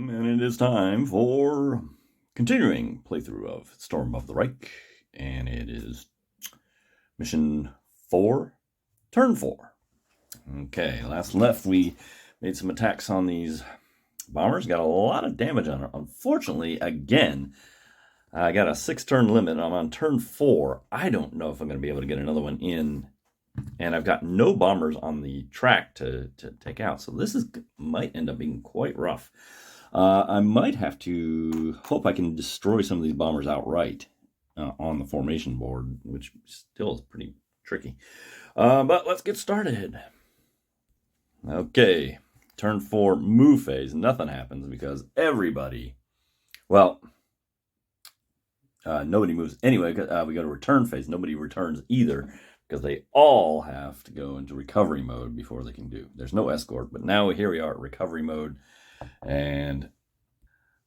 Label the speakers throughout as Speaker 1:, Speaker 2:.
Speaker 1: And it is time for continuing playthrough of Storm of the Reich, and it is mission 4, turn 4. Okay, last left we made some attacks on these bombers, got a lot of damage on it. Unfortunately, again, I got a 6-turn limit. I'm on turn 4. I don't know if I'm going to be able to get another one in, and I've got no bombers on the track to take out, so this might end up being quite rough. I might have to hope I can destroy some of these bombers outright on the formation board, which still is pretty tricky. But let's get started. Okay, turn 4, move phase. Nothing happens because everybody, well, nobody moves. Anyway, we go to return phase. Nobody returns either because they all have to go into recovery mode before they can do. There's no escort, but now here we are at recovery mode. And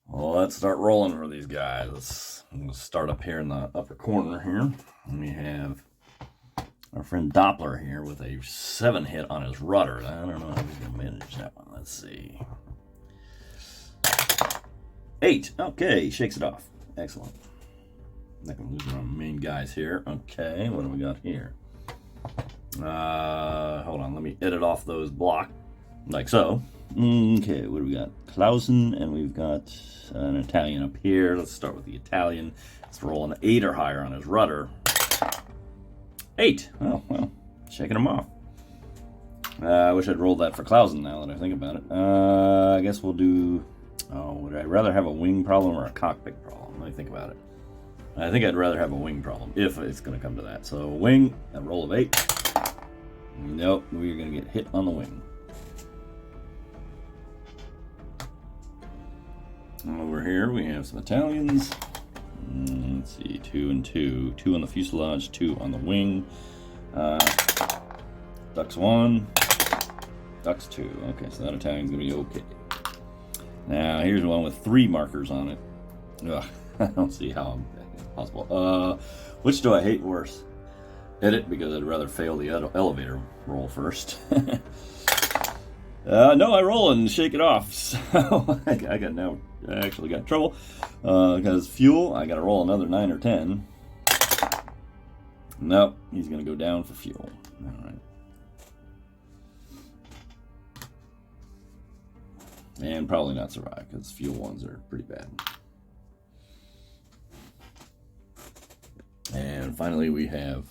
Speaker 1: let's start rolling for these guys. Let's start up here in the upper corner here. And we have our friend Doppler here with a 7 hit on his rudder. I don't know how he's going to manage that one. Let's see. 8. Okay, shakes it off. Excellent. Not going to lose my main guys here. Okay, what do we got here? Hold on, let me edit off those blocks. Like so. Okay, what do we got? Clausen, and we've got an Italian up here. Let's start with the Italian. Let's roll an 8 or higher on his rudder. 8. Oh, well, shaking him off. I wish I'd rolled that for Clausen now that I think about it. I guess we'll do... Oh, would I rather have a wing problem or a cockpit problem? Let me think about it. I think I'd rather have a wing problem, if it's going to come to that. So, wing, a roll of 8. Nope, we're going to get hit on the wing. Over here we have some Italians. Let's see, 2 and 2. 2 on the fuselage, 2 on the wing. Ducks 1, ducks 2. Okay, so that Italian's gonna be okay. Now here's one with 3 markers on it. Ugh, I don't see how it's possible. Which do I hate worse? Edit, because I'd rather fail the elevator roll first. No, I roll and shake it off. So I actually got trouble because fuel. I got to roll another 9 or 10. Nope, he's going to go down for fuel. All right, and probably not survive because fuel ones are pretty bad. And finally, we have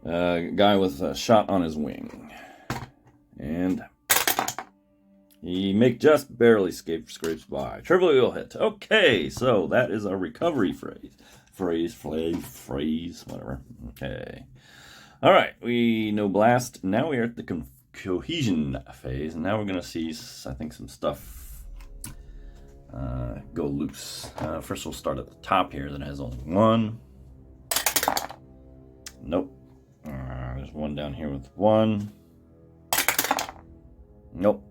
Speaker 1: a guy with a shot on his wing. And he just barely scrapes by. Trivial hit. Okay, so that is a recovery phrase, whatever. Okay. All right, we know blast. Now we are at the cohesion phase, and now we're going to see, I think, some stuff go loose. First, we'll start at the top here that has only 1. Nope. There's one down here with 1. Nope.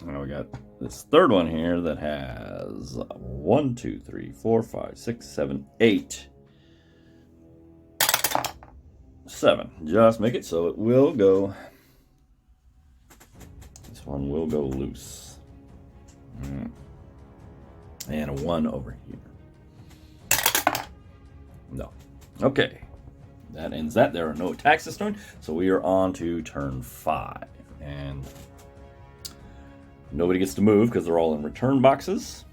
Speaker 1: Now we got this third one here that has 1, 2, 3, 4, 5, 6, 7, 8. 7. Just make it so it will go. This one will go loose. And a 1 over here. No. Okay. That ends that. There are no attacks this turn. So we are on to turn 5. And nobody gets to move because they're all in return boxes.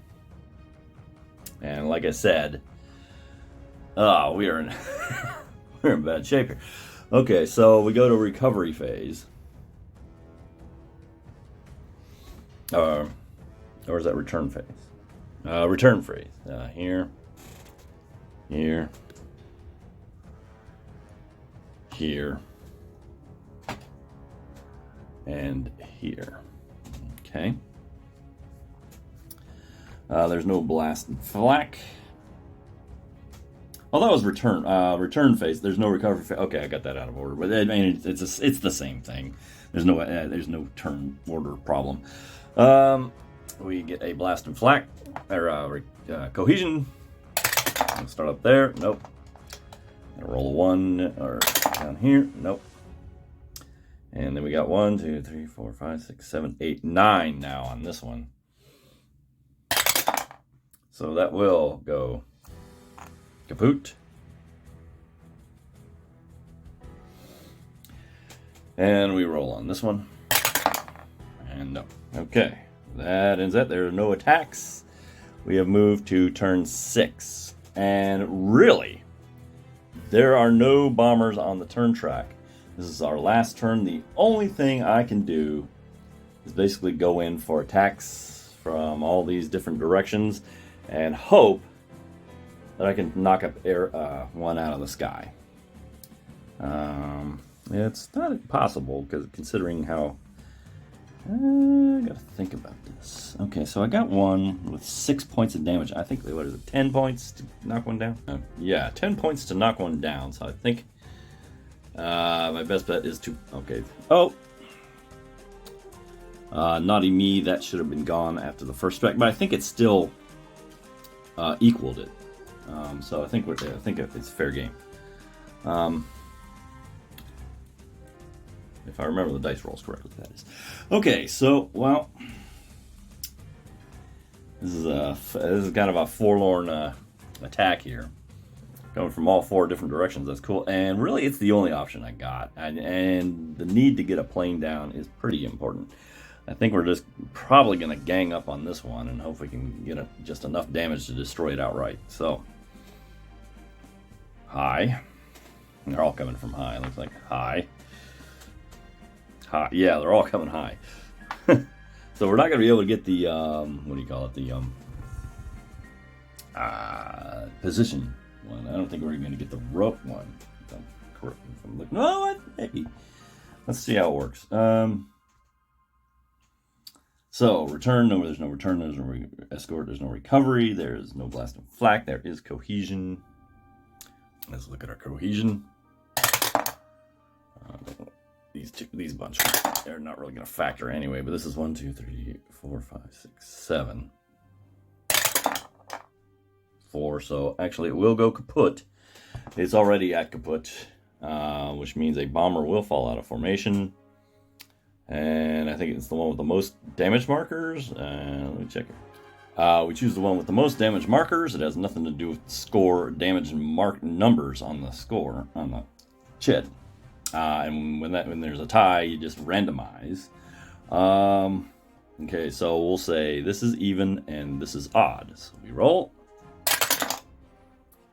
Speaker 1: And like I said, we are in we're in bad shape here. Okay, so we go to recovery phase. Or is that return phase? Return phase. Here, and here. Okay. There's no blast and flak. Oh, that was return phase. There's no recovery phase. Okay, I got that out of order. But I mean, it's the same thing. There's no turn order problem. We get a blast and flak or cohesion. Let's start up there. Nope. Roll a 1 or down here. Nope. And then we got 1, 2, 3, 4, 5, 6, 7, 8, 9 now on this one. so that will go kaput. And we roll on this one. And no. Okay, that ends it. There are no attacks. We have moved to turn 6. And really, there are no bombers on the turn track. This is our last turn. The only thing I can do is basically go in for attacks from all these different directions and hope that I can knock up one out of the sky. It's not impossible, because considering how... I gotta think about this. Okay, so I got one with 6 points of damage. I think, what is it, 10 points to knock one down? Yeah, 10 points to knock one down. So I think my best bet is to... Okay. Oh! Naughty me, that should have been gone after the first strike, but I think it still equaled it. So I think it's fair game. If I remember the dice rolls correctly, that is. Okay, so, well, this is kind of a forlorn attack here, coming from all 4 different directions. That's cool, and really, it's the only option I got, and the need to get a plane down is pretty important. I think we're just probably going to gang up on this one and hope we can get just enough damage to destroy it outright. So, high. They're all coming from high. It looks like high. High. Yeah, they're all coming high. So we're not going to be able to get the, what do you call it? The position one. I don't think we're even going to get the rope one. If I'm correct. If I'm looking, no, what? Maybe. Let's see how it works. So, return, no, there's no return, there's no escort, there's no recovery, there's no blast and flak, there is cohesion. Let's look at our cohesion. These bunch, they're not really going to factor anyway, but this is 1, 2, 3, 4, 5, 6, 7. 4, so actually it will go kaput. It's already at kaput, which means a bomber will fall out of formation. And I think it's the one with the most damage markers. Let me check it. We choose the one with the most damage markers. It has nothing to do with score, damage, and mark numbers on the score, on the chit. And when there's a tie, you just randomize. Okay, so we'll say this is even and this is odd. So we roll.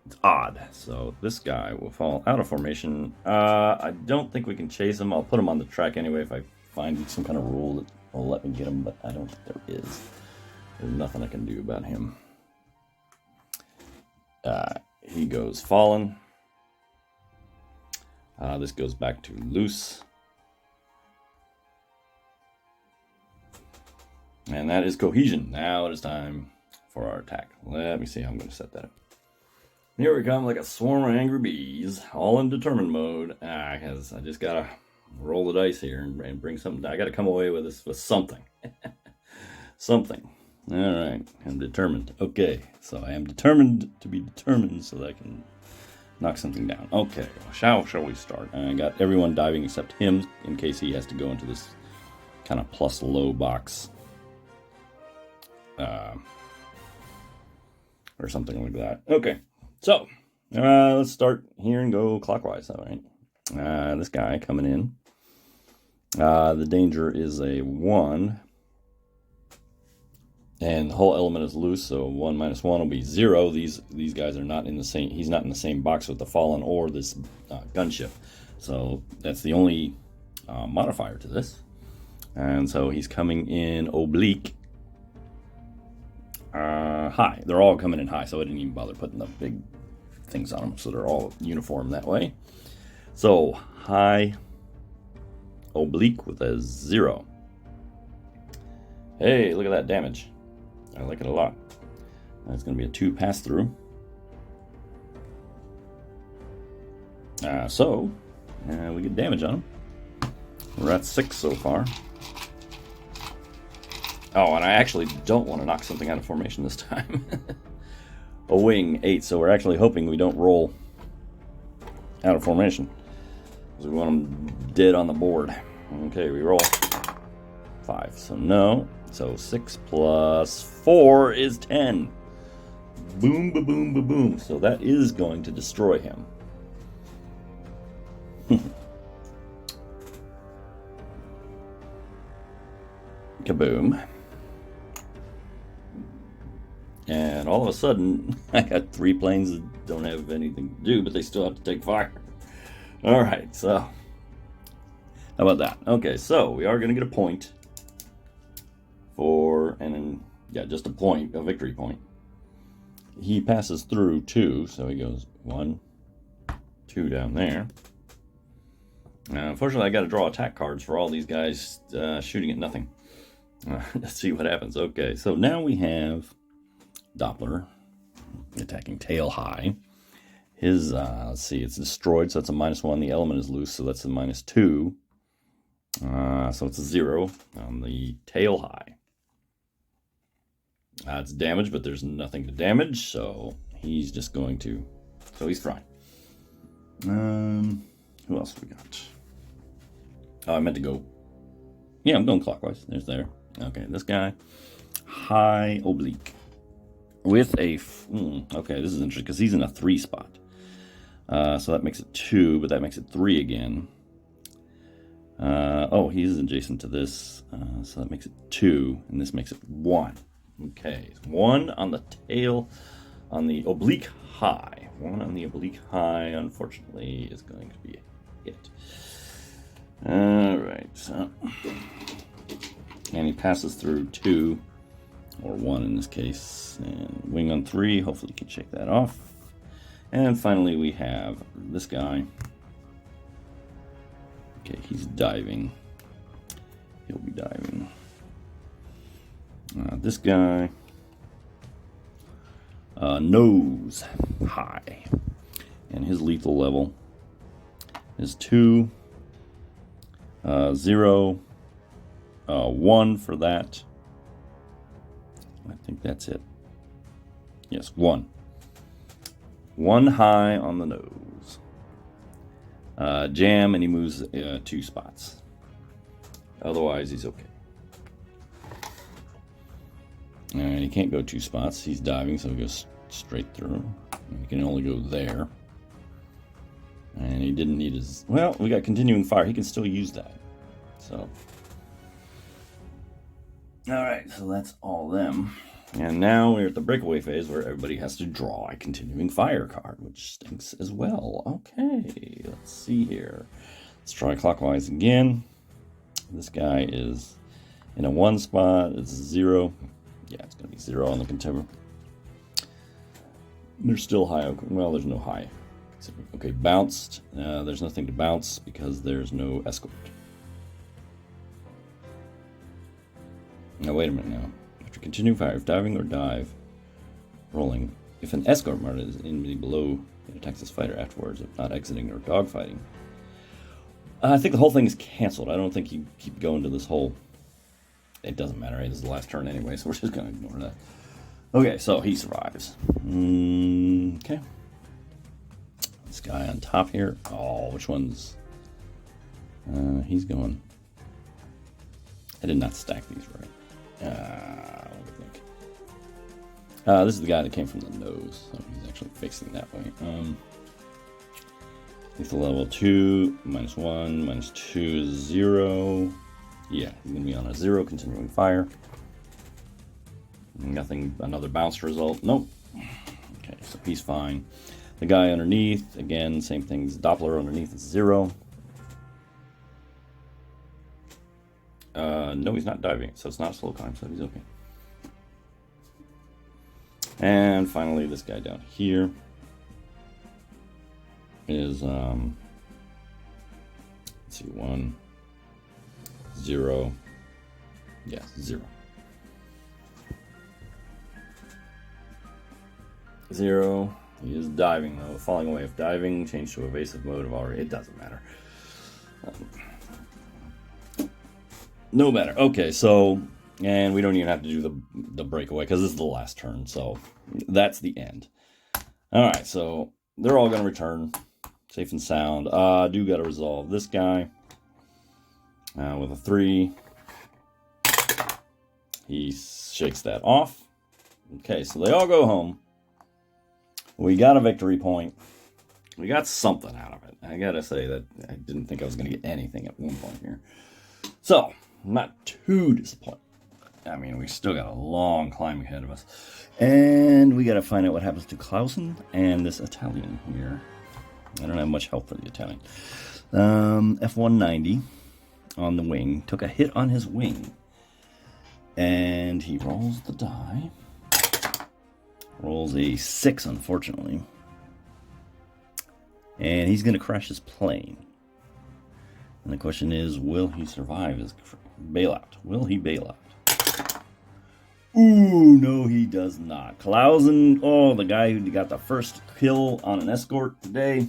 Speaker 1: It's odd. So this guy will fall out of formation. I don't think we can chase him. I'll put him on the track anyway if I find some kind of rule that will let me get him, but I don't think there is. There's nothing I can do about him. He goes fallen. This goes back to loose. And that is cohesion. Now it is time for our attack. Let me see how I'm going to set that up. Here we come like a swarm of angry bees, all in determined mode. Because I just got to roll the dice here and bring something. I got to come away with this with something. Something. All right. I'm determined. Okay. So I am determined to be determined so that I can knock something down. Okay. Shall we start? I got everyone diving except him in case he has to go into this kind of plus low box. Or something like that. Okay. So let's start here and go clockwise. All right. This guy coming in. The danger is a 1. And the whole element is loose, so 1 minus 1 will be 0. These guys are not in the same... He's not in the same box with the Fallen or this gunship. So that's the only modifier to this. And so he's coming in oblique. High. They're all coming in high, so I didn't even bother putting the big things on them. So they're all uniform that way. So high... oblique with a 0. Hey, look at that damage. I like it a lot. That's going to be a 2 pass-through. So, we get damage on him. We're at 6 so far. Oh, and I actually don't want to knock something out of formation this time. A wing, 8, so we're actually hoping we don't roll out of formation. Because we want them dead on the board. Okay, we roll 5, so no. So 6 plus 4 is 10. Boom, ba boom, ba boom. So that is going to destroy him. Kaboom. And all of a sudden, I got 3 planes that don't have anything to do, but they still have to take fire. Alright, so how about that? Okay, so we are going to get a point for, and then, yeah, just a point, a victory point. He passes through 2, so he goes 1, 2 down there. Unfortunately, I got to draw attack cards for all these guys shooting at nothing. Let's see what happens. Okay, so now we have Doppler attacking tail high. His, let's see, it's destroyed, so that's a -1. The element is loose, so that's a -2. So it's a 0 on the tail high. It's damaged, but there's nothing to damage, so he's just going to, so he's fine. Who else we got? Oh, I meant to go, yeah, I'm going clockwise. There's there. Okay, this guy, high oblique. With a, okay, this is interesting because he's in a 3 spot. So that makes it 2, but that makes it 3 again. Oh, he's adjacent to this, so that makes it 2, and this makes it 1. Okay, 1 on the tail, on the oblique high. 1 on the oblique high, unfortunately, is going to be a hit. Alright, so, and he passes through 2. Or 1 in this case, and wing on 3, hopefully you can shake that off. And finally we have this guy. Okay, he's diving. He'll be diving. This guy, nose high, and his lethal level is 2, 0, 1 for that. I think that's it. Yes, 1. 1 high on the nose. Jam, and he moves 2 spots. Otherwise, he's okay. And he can't go 2 spots. He's diving, so he goes straight through. He can only go there. And he didn't need his... Well, we got continuing fire. He can still use that. So... Alright, so that's all them. And now we're at the breakaway phase where everybody has to draw a continuing fire card, which stinks as well. Okay, let's see here. Let's try clockwise again. This guy is in a 1 spot. It's 0. Yeah, it's going to be 0 on the contender. There's still high. Well, there's no high. Okay, bounced. There's nothing to bounce because there's no escort. Now, wait a minute now. After continuing fire, if diving or dive, rolling, if an escort mark is immediately below, it attacks this fighter afterwards, if not exiting or dogfighting. I think the whole thing is canceled. I don't think you keep going to this whole... It doesn't matter, right? This is the last turn anyway, so we're just going to ignore that. Okay, so he survives. Okay. This guy on top here. Oh, which one's... he's going... I did not stack these right. What do you think? This is the guy that came from the nose, so he's actually facing that way. Lethal level 2, -1, -2 is 0. Yeah, he's going to be on a 0, continuing fire. Nothing, another bounce result. Nope. Okay, so he's fine. The guy underneath, again, same thing. Doppler underneath is 0. No, he's not diving, so it's not a slow climb, so he's okay. And finally, this guy down here is, let's see, 1, 0, yeah, 0. 0, he is diving though, falling away if diving, change to evasive mode of already, it doesn't matter. No matter. Okay, so, and we don't even have to do the breakaway because this is the last turn, so that's the end. Alright, so they're all going to return safe and sound. I do got to resolve this guy with a 3. He shakes that off. Okay, so they all go home. We got a victory point. We got something out of it. I gotta say that I didn't think I was gonna get anything at one point here. So, I'm not too disappointed. I mean, we still got a long climb ahead of us. And we gotta find out what happens to Clausen and this Italian here. I don't have much help for the Italian. F-190 on the wing. Took a hit on his wing. And he rolls the die. Rolls a 6, unfortunately. And he's going to crash his plane. And the question is, will he survive his bailout? Will he bail out? Ooh, no, he does not. Clausen, oh, the guy who got the first kill on an escort today,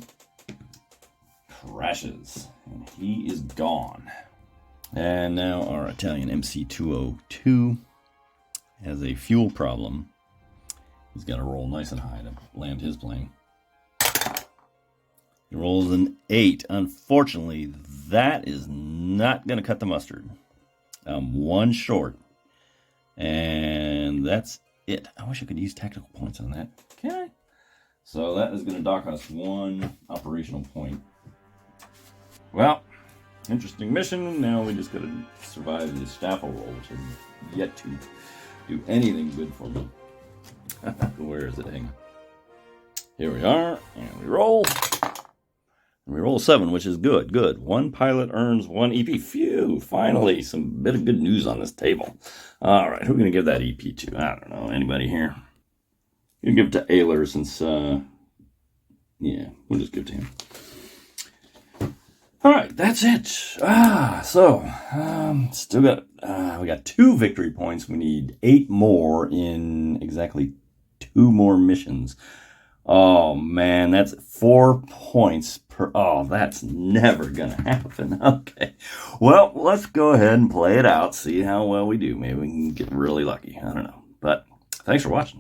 Speaker 1: crashes. And he is gone. And now our Italian MC-202 has a fuel problem. He's got to roll nice and high to land his plane. He rolls an 8. Unfortunately, that is not going to cut the mustard. One short. And that's it. I wish I could use tactical points on that. Can I? So that is going to dock us 1 operational point. Well, interesting mission. Now we just got to survive the Staffel roll, which has yet to do anything good for me. Where is it? Hang on. Here we are, and we roll. And we roll 7, which is good. Good. 1 pilot earns 1 EP. Phew! Finally, some bit of good news on this table. All right, who are we gonna give that EP to? I don't know. Anybody here? You can give it to Ayler since, yeah, we'll just give it to him. All right, that's it. Still got, we got 2 victory points. We need 8 more in exactly 2 more missions. Oh, man, that's 4 points per... Oh, that's never gonna happen. Okay. Well, let's go ahead and play it out, see how well we do. Maybe we can get really lucky. I don't know. But thanks for watching.